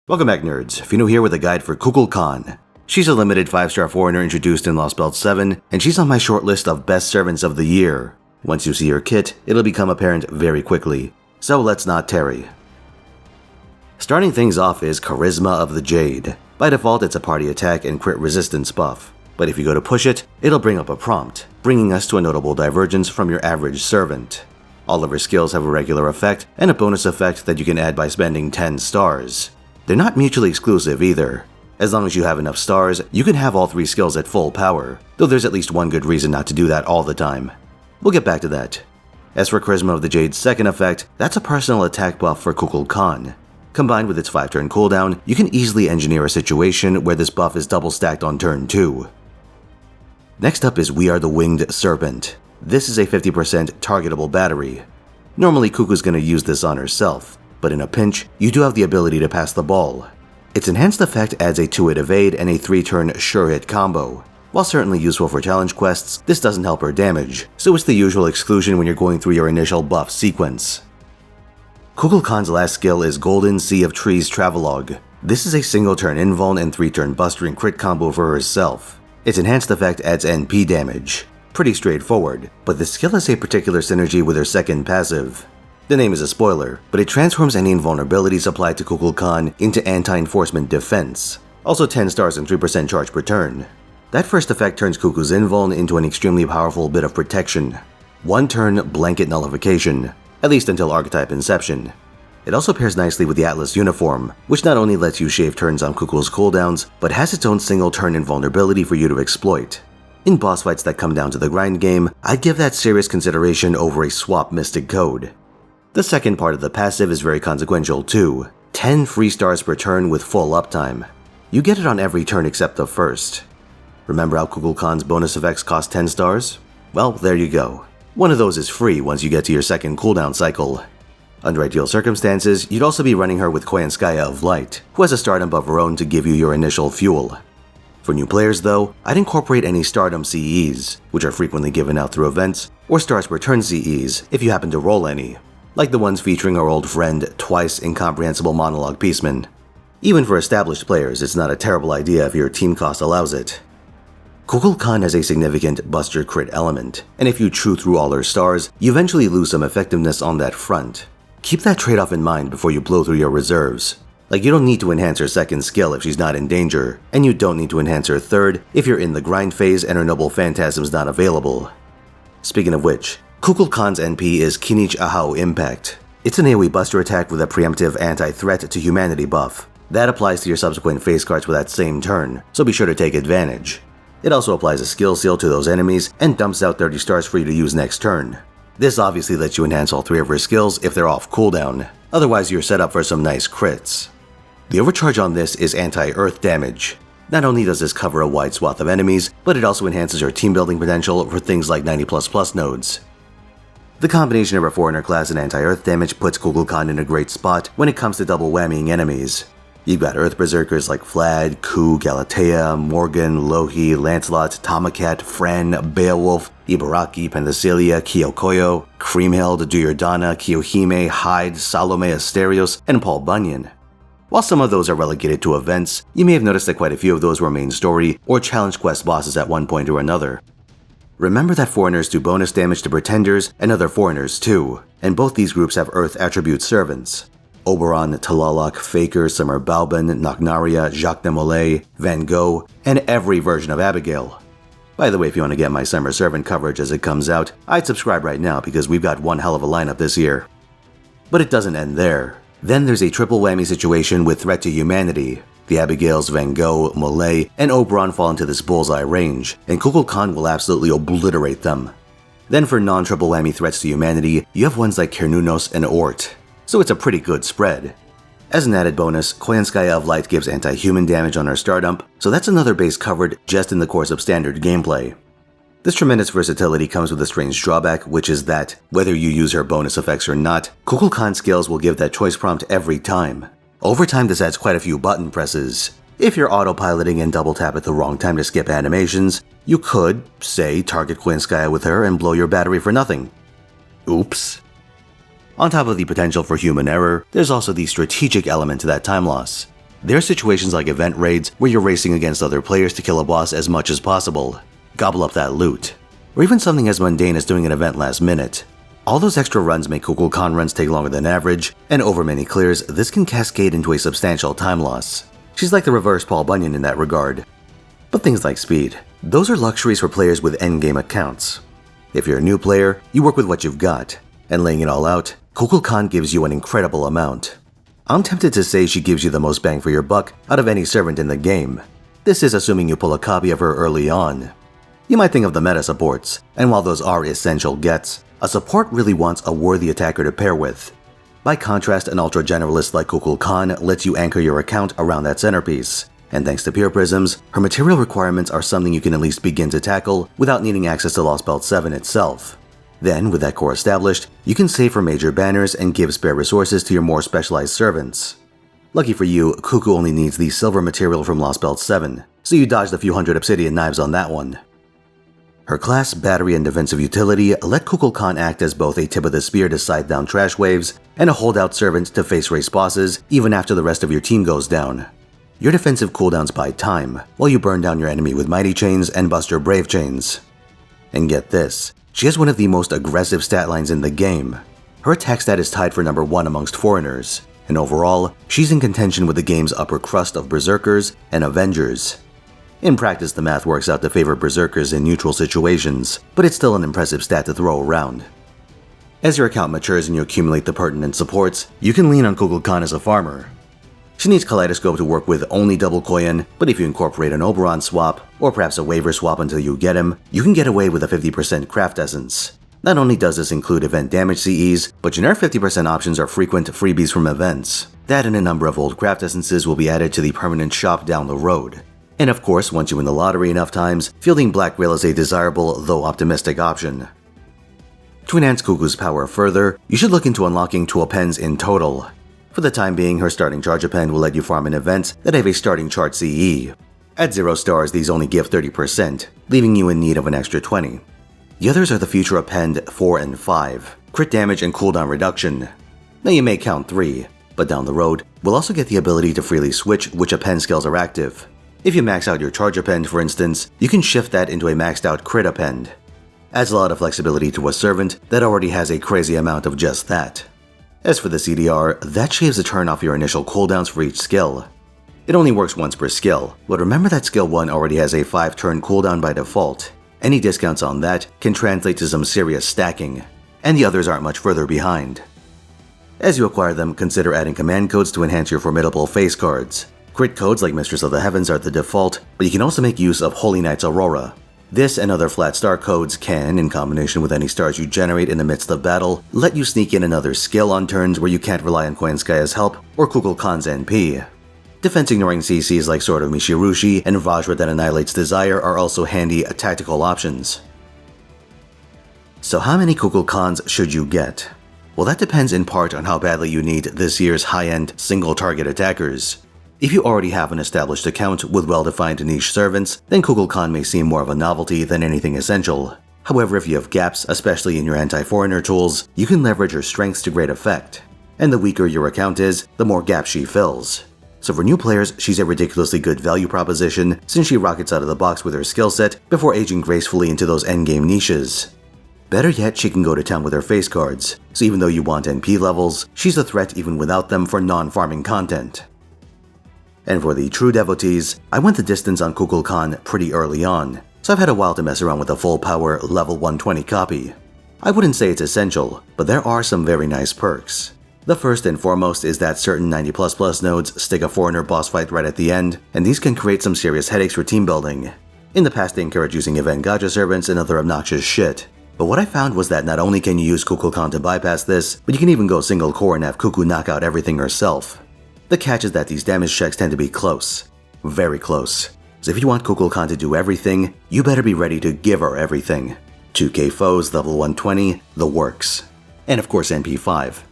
Welcome back, nerds. Fino here with a guide for Kukulkan. She's a limited 5-star foreigner introduced in Lost Belt 7, and she's on my short list of best servants of the year. Once you see her kit, it'll become apparent very quickly. So let's not tarry. Starting things off is Charisma of the Jade. By default, it's a party attack and crit resistance buff. But if you go to push it, it'll bring up a prompt, bringing us to a notable divergence from your average servant. All of her skills have a regular effect and a bonus effect that you can add by spending 10 stars. They're not mutually exclusive either. As long as you have enough stars, you can have all 3 skills at full power, though there's at least one good reason not to do that all the time. We'll get back to that. As for Charisma of the Jade's second effect, that's a personal attack buff for Kukulkan. Combined with its 5-turn cooldown, you can easily engineer a situation where this buff is double stacked on turn 2. Next up is We Are the Winged Serpent. This is a 50% targetable battery. Normally Kuku's gonna use this on herself, but in a pinch, you do have the ability to pass the ball. Its enhanced effect adds a 2-hit evade and a 3-turn sure hit combo. While certainly useful for challenge quests, this doesn't help her damage, so it's the usual exclusion when you're going through your initial buff sequence. Kukulkan's last skill is Golden Sea of Trees Travelogue. This is a single turn invuln and 3-turn buster and crit combo for herself. Its enhanced effect adds NP damage. Pretty straightforward, but the skill has a particular synergy with her second passive. The name is a spoiler, but it transforms any invulnerabilities applied to Kukulkan into anti-enforcement defense. Also 10 stars and 3% charge per turn. That first effect turns Kuku's invuln into an extremely powerful bit of protection. 1-turn blanket nullification, at least until archetype inception. It also pairs nicely with the Atlas uniform, which not only lets you shave turns on Kukul's cooldowns, but has its own single turn invulnerability for you to exploit. In boss fights that come down to the grind game, I'd give that serious consideration over a swap Mystic Code. The second part of the passive is very consequential too. 10 free stars per turn with full uptime. You get it on every turn except the first. Remember how Kukulkan's bonus effects cost 10 stars? Well, there you go. One of those is free once you get to your second cooldown cycle. Under ideal circumstances, you'd also be running her with Koyanskaya of Light, who has a stardom of her own to give you your initial fuel. For new players though, I'd incorporate any stardom CEs, which are frequently given out through events, or stars per turn CEs if you happen to roll any, like the ones featuring our old friend, Twice Incomprehensible Monologue Peaceman. Even for established players, it's not a terrible idea if your team cost allows it. Kukulkan has a significant buster crit element, and if you chew through all her stars, you eventually lose some effectiveness on that front. Keep that trade-off in mind before you blow through your reserves. Like, you don't need to enhance her second skill if she's not in danger, and you don't need to enhance her third if you're in the grind phase and her Noble Phantasm's not available. Speaking of which, Kukulkan's NP is Kinich Ahau Impact. It's an AoE buster attack with a preemptive anti-threat to humanity buff. That applies to your subsequent face cards for that same turn, so be sure to take advantage. It also applies a skill seal to those enemies and dumps out 30 stars for you to use next turn. This obviously lets you enhance all 3 of her skills if they're off cooldown, otherwise you're set up for some nice crits. The overcharge on this is anti-earth damage. Not only does this cover a wide swath of enemies, but it also enhances her team building potential for things like 90++ nodes. The combination of her foreigner class and anti-earth damage puts Kukulkan in a great spot when it comes to double whammying enemies. You've got Earth Berserkers like Vlad, Ku, Galatea, Morgan, Lohi, Lancelot, Tomacat, Fran, Beowulf, Ibaraki, Penthesilea, Kyokoyo, Creamhild, Duryodhana, Kiyohime, Hyde, Salome Asterios, and Paul Bunyan. While some of those are relegated to events, you may have noticed that quite a few of those were main story or challenge quest bosses at one point or another. Remember that foreigners do bonus damage to pretenders and other foreigners too, and both these groups have Earth attribute servants. Oberon, Talalak, Faker, Summer Balban, Nagnaria, Jacques de Molay, Van Gogh, and every version of Abigail. By the way, if you want to get my Summer Servant coverage as it comes out, I'd subscribe right now because we've got one hell of a lineup this year. But it doesn't end there. Then there's a triple whammy situation with threat to humanity. The Abigails, Van Gogh, Molay, and Oberon fall into this bullseye range, and Kukulkan will absolutely obliterate them. Then for non-triple whammy threats to humanity, you have ones like Kernunos and Ort, so it's a pretty good spread. As an added bonus, Koyanskaya of Light gives anti-human damage on her star dump, so that's another base covered just in the course of standard gameplay. This tremendous versatility comes with a strange drawback, which is that, whether you use her bonus effects or not, Kukulkan's skills will give that choice prompt every time. Over time, this adds quite a few button presses. If you're autopiloting and double tap at the wrong time to skip animations, you could, say, target Koyanskaya with her and blow your battery for nothing. Oops. On top of the potential for human error, there's also the strategic element to that time loss. There are situations like event raids where you're racing against other players to kill a boss as much as possible, gobble up that loot, or even something as mundane as doing an event last minute. All those extra runs make Kukulkan runs take longer than average, and over many clears, this can cascade into a substantial time loss. She's like the reverse Paul Bunyan in that regard. But things like speed, those are luxuries for players with endgame accounts. If you're a new player, you work with what you've got, and laying it all out, Kukulkan gives you an incredible amount. I'm tempted to say she gives you the most bang for your buck out of any servant in the game. This is assuming you pull a copy of her early on. You might think of the meta supports, and while those are essential gets, a support really wants a worthy attacker to pair with. By contrast, an ultra generalist like Kukulkan lets you anchor your account around that centerpiece, and thanks to Peer Prisms, her material requirements are something you can at least begin to tackle without needing access to Lost Belt 7 itself. Then, with that core established, you can save for major banners and give spare resources to your more specialized servants. Lucky for you, Kuku only needs the silver material from Lost Belt 7, so you dodged a few hundred obsidian knives on that one. Her class, battery, and defensive utility let Kukulkan act as both a tip of the spear to scythe down trash waves and a holdout servant to face race bosses even after the rest of your team goes down. Your defensive cooldowns buy time, while you burn down your enemy with Mighty Chains and Buster Brave Chains. And get this, she has one of the most aggressive stat lines in the game. Her attack stat is tied for number 1 amongst foreigners, and overall, she's in contention with the game's upper crust of Berserkers and Avengers. In practice, the math works out to favor Berserkers in neutral situations, but it's still an impressive stat to throw around. As your account matures and you accumulate the pertinent supports, you can lean on Kukulkan as a farmer. She needs Kaleidoscope to work with only double coin, but if you incorporate an Oberon swap, or perhaps a waiver swap until you get him, you can get away with a 50% craft essence. Not only does this include event damage CEs, but generic 50% options are frequent freebies from events. That and a number of old craft essences will be added to the permanent shop down the road. And of course, once you win the lottery enough times, fielding Black Rail is a desirable, though optimistic option. To enhance Kuku's power further, you should look into unlocking 2 appends in total. For the time being, her starting charge append will let you farm in events that have a starting charge CE. At 0 stars, these only give 30%, leaving you in need of an extra 20. The others are the future append 4 and 5, crit damage and cooldown reduction. Now you may count 3, but down the road, we'll also get the ability to freely switch which append skills are active. If you max out your charge append, for instance, you can shift that into a maxed out crit append. Adds a lot of flexibility to a servant that already has a crazy amount of just that. As for the CDR, that shaves a turn off your initial cooldowns for each skill. It only works once per skill, but remember that skill 1 already has a 5-turn cooldown by default. Any discounts on that can translate to some serious stacking, and the others aren't much further behind. As you acquire them, consider adding command codes to enhance your formidable face cards. Crit codes like Mistress of the Heavens are the default, but you can also make use of Holy Knight's Aurora. This and other flat star codes can, in combination with any stars you generate in the midst of battle, let you sneak in another skill on turns where you can't rely on Koenskaya's help or Kukulkan's NP. Defense ignoring CCs like Sword of Mishirushi and Vajra that annihilates Desire are also handy tactical options. So how many Kukulkans should you get? Well, that depends in part on how badly you need this year's high-end single-target attackers. If you already have an established account with well-defined niche servants, then Kukulkan may seem more of a novelty than anything essential. However, if you have gaps, especially in your anti-foreigner tools, you can leverage her strengths to great effect. And the weaker your account is, the more gaps she fills. So for new players, she's a ridiculously good value proposition since she rockets out of the box with her skill set before aging gracefully into those endgame niches. Better yet, she can go to town with her face cards, so even though you want NP levels, she's a threat even without them for non-farming content. And for the true devotees, I went the distance on Kukulkan pretty early on, so I've had a while to mess around with a full power level 120 copy. I wouldn't say it's essential, but there are some very nice perks. The first and foremost is that certain 90++ nodes stick a foreigner boss fight right at the end, and these can create some serious headaches for team building. In the past, they encourage using event gacha servants and other obnoxious shit. But what I found was that not only can you use Kukulkan to bypass this, but you can even go single core and have Kuku knock out everything herself. The catch is that these damage checks tend to be close. Very close. So if you want Kukulkan to do everything, you better be ready to give her everything. 2k foes, level 120, the works. And of course NP5.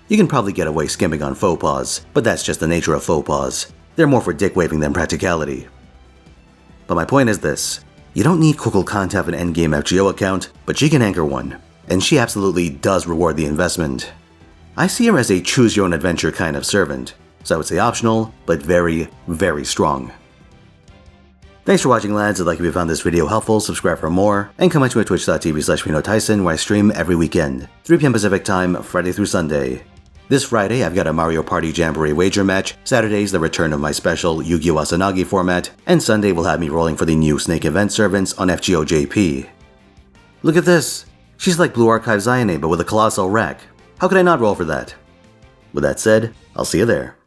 You can probably get away skimming on faux pas, but that's just the nature of faux pas. They're more for dick waving than practicality. But my point is this. You don't need Kukulkan to have an endgame FGO account, but she can anchor one. And she absolutely does reward the investment. I see her as a choose-your-own-adventure kind of servant. so I would say optional, but very, very strong. Thanks for watching, lads. I'd like if you found this video helpful, subscribe for more, and come back to my twitch.tv/Finotaisen, where I stream every weekend, 3 p.m. Pacific time, Friday through Sunday. This Friday, I've got a Mario Party Jamboree wager match, Saturday's the return of my special Yu-Gi-Oh! Wasanagi format, and Sunday will have me rolling for the new Snake Event Servants on FGO JP. Look at this! She's like Blue Archive Zione, but with a colossal rack. How could I not roll for that? With that said, I'll see you there.